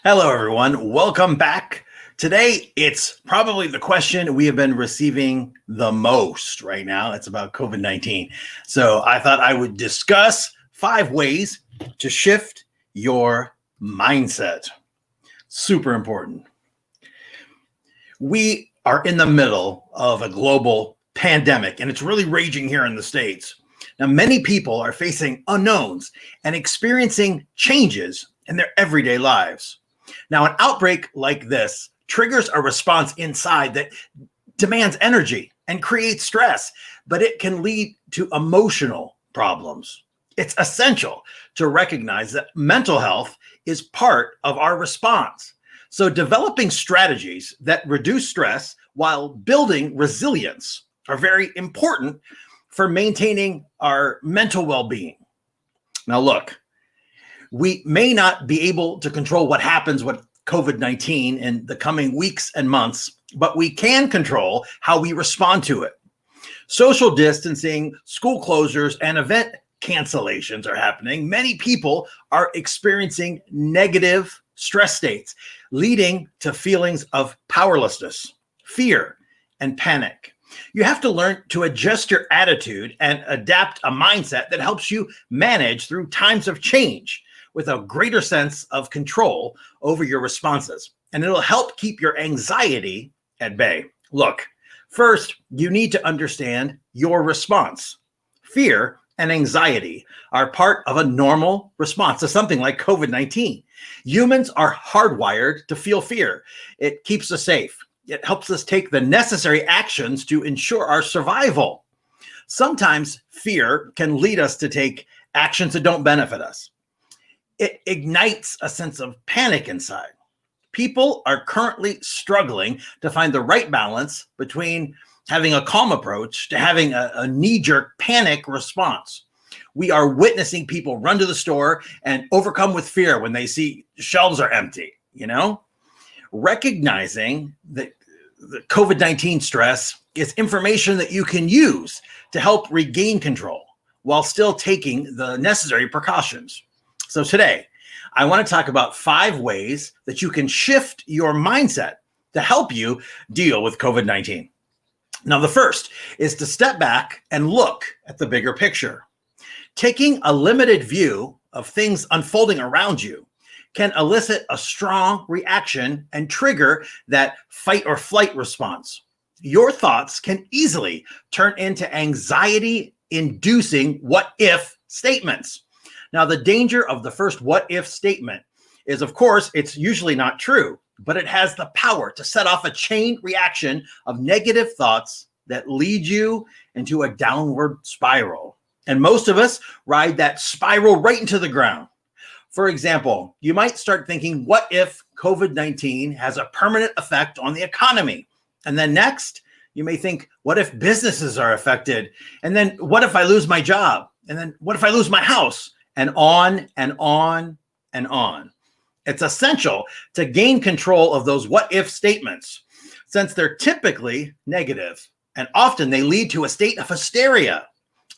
Hello, everyone. Welcome back. Today, it's probably the question we have been receiving the most right now. It's about COVID-19. So I thought I would discuss 5 ways to shift your mindset. Super important. We are in the middle of a global pandemic, and it's really raging here in the States. Now, many people are facing unknowns and experiencing changes in their everyday lives. Now, an outbreak like this triggers a response inside that demands energy and creates stress, but it can lead to emotional problems. It's essential to recognize that mental health is part of our response. So, developing strategies that reduce stress while building resilience are very important for maintaining our mental well being. Now, look, we may not be able to control what happens with COVID-19 in the coming weeks and months, but we can control how we respond to it. Social distancing, school closures, and event cancellations are happening. Many people are experiencing negative stress states, leading to feelings of powerlessness, fear, and panic. You have to learn to adjust your attitude and adapt a mindset that helps you manage through times of change with a greater sense of control over your responses. And it'll help keep your anxiety at bay. Look, first, you need to understand your response. Fear and anxiety are part of a normal response to something like COVID-19. Humans are hardwired to feel fear. It keeps us safe. It helps us take the necessary actions to ensure our survival. Sometimes fear can lead us to take actions that don't benefit us. It ignites a sense of panic inside. People are currently struggling to find the right balance between having a calm approach to having a knee-jerk panic response. We are witnessing people run to the store and overcome with fear when they see shelves are empty, Recognizing that the COVID-19 stress is information that you can use to help regain control while still taking the necessary precautions. So today, I want to talk about 5 ways that you can shift your mindset to help you deal with COVID-19. Now, the first is to step back and look at the bigger picture. Taking a limited view of things unfolding around you can elicit a strong reaction and trigger that fight or flight response. Your thoughts can easily turn into anxiety-inducing what-if statements. Now, the danger of the first what-if statement is, of course, it's usually not true, but it has the power to set off a chain reaction of negative thoughts that lead you into a downward spiral. And most of us ride that spiral right into the ground. For example, you might start thinking, what if COVID-19 has a permanent effect on the economy? And then next, you may think, what if businesses are affected? And then what if I lose my job? And then what if I lose my house? And on and on and on. It's essential to gain control of those what if statements, since they're typically negative and often they lead to a state of hysteria.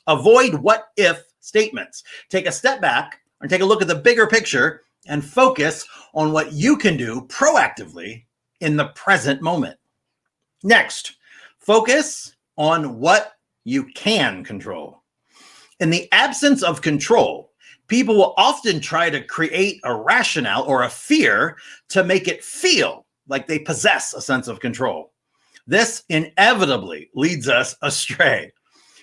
Avoid what if statements. Take a step back and take a look at the bigger picture and focus on what you can do proactively in the present moment. Next, focus on what you can control. In the absence of control, people will often try to create a rationale or a fear to make it feel like they possess a sense of control. This inevitably leads us astray.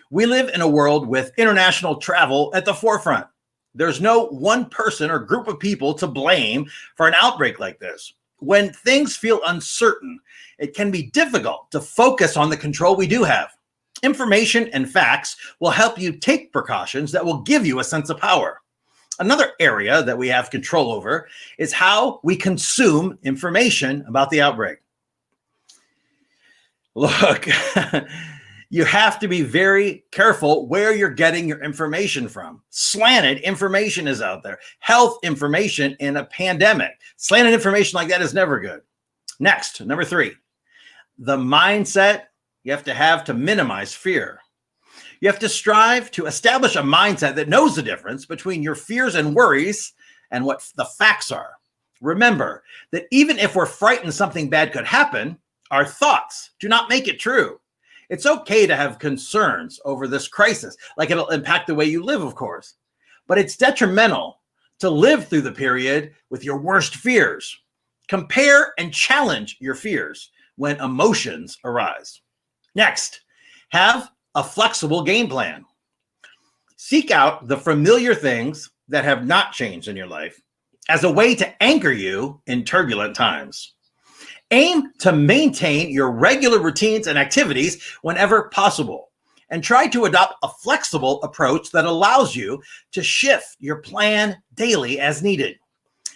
We live in a world with international travel at the forefront. There's no one person or group of people to blame for an outbreak like this. When things feel uncertain, it can be difficult to focus on the control we do have. Information and facts will help you take precautions that will give you a sense of power. Another area that we have control over is how we consume information about the outbreak. Look, you have to be very careful where you're getting your information from. Slanted information is out there. Health information in a pandemic. Slanted information like that is never good. Next, number 3, the mindset you have to minimize fear. You have to strive to establish a mindset that knows the difference between your fears and worries and what the facts are. Remember that even if we're frightened something bad could happen, our thoughts do not make it true. It's okay to have concerns over this crisis, like it'll impact the way you live, of course. But it's detrimental to live through the period with your worst fears. Compare and challenge your fears when emotions arise. Next, have a flexible game plan. Seek out the familiar things that have not changed in your life as a way to anchor you in turbulent times. Aim to maintain your regular routines and activities whenever possible, and try to adopt a flexible approach that allows you to shift your plan daily as needed.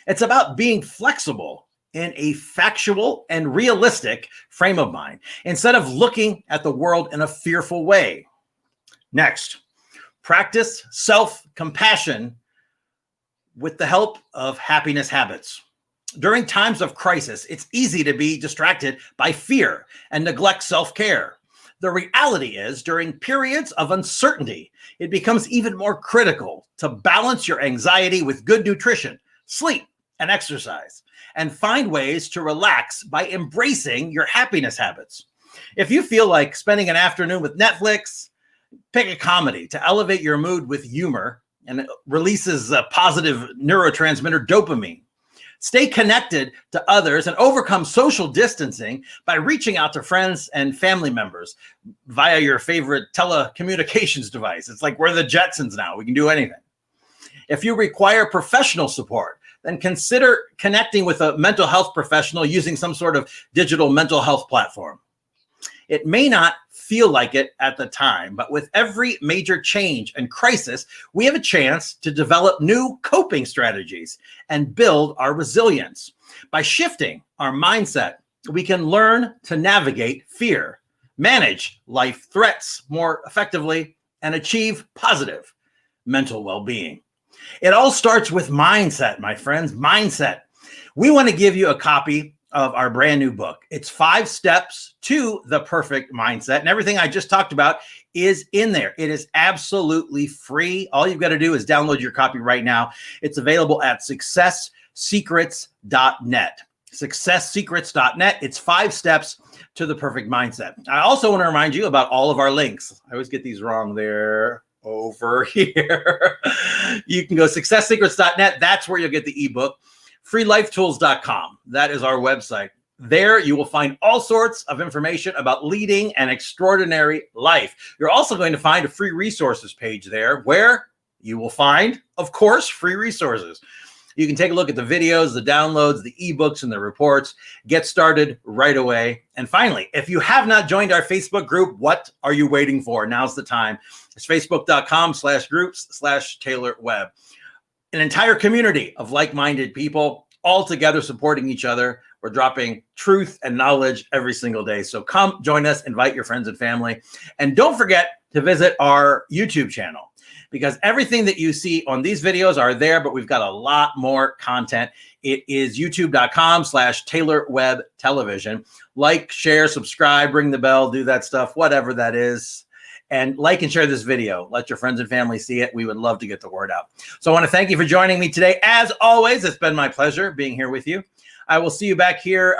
It's about being flexible in a factual and realistic frame of mind instead of looking at the world in a fearful way. Next, practice self-compassion with the help of happiness habits. During times of crisis, it's easy to be distracted by fear and neglect self-care. The reality is, during periods of uncertainty, it becomes even more critical to balance your anxiety with good nutrition, sleep, and exercise, and find ways to relax by embracing your happiness habits. If you feel like spending an afternoon with Netflix, pick a comedy to elevate your mood with humor, and it releases a positive neurotransmitter dopamine. Stay connected to others and overcome social distancing by reaching out to friends and family members via your favorite telecommunications device. It's like we're the Jetsons now. We can do anything. If you require professional support, then consider connecting with a mental health professional using some sort of digital mental health platform. It may not feel like it at the time, but with every major change and crisis, we have a chance to develop new coping strategies and build our resilience. By shifting our mindset, we can learn to navigate fear, manage life threats more effectively, and achieve positive mental well-being. It all starts with mindset, my friends, mindset. We want to give you a copy of our brand new book. It's 5 steps to the perfect mindset, and everything I just talked about is in there. It is absolutely free. All you've got to do is download your copy right now. It's available at successsecrets.net. Successsecrets.net. It's 5 steps to the perfect mindset. I also want to remind you about all of our links. I always get these wrong there. Over here. You can go successsecrets.net. That's where you'll get the ebook. freelifetools.com. That is our website. There you will find all sorts of information about leading an extraordinary life. You're also going to find a free resources page there where you will find, of course, free resources. You can take a look at the videos, the downloads, the ebooks, and the reports. Get started right away. And finally, if you have not joined our Facebook group, what are you waiting for? Now's the time. It's facebook.com/groups/Taylor Webb. An entire community of like-minded people all together supporting each other. We're dropping truth and knowledge every single day. So come join us, invite your friends and family. And don't forget to visit our YouTube channel, because everything that you see on these videos are there, but we've got a lot more content. It is youtube.com/Taylor Webb Television. Like, share, subscribe, ring the bell, do that stuff, whatever that is. And like and share this video. Let your friends and family see it. We would love to get the word out. So I want to thank you for joining me today. As always, it's been my pleasure being here with you. I will see you back here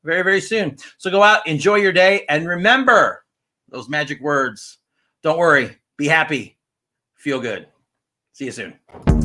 very, very soon. So go out, enjoy your day, and remember those magic words. Don't worry, be happy, feel good. See you soon.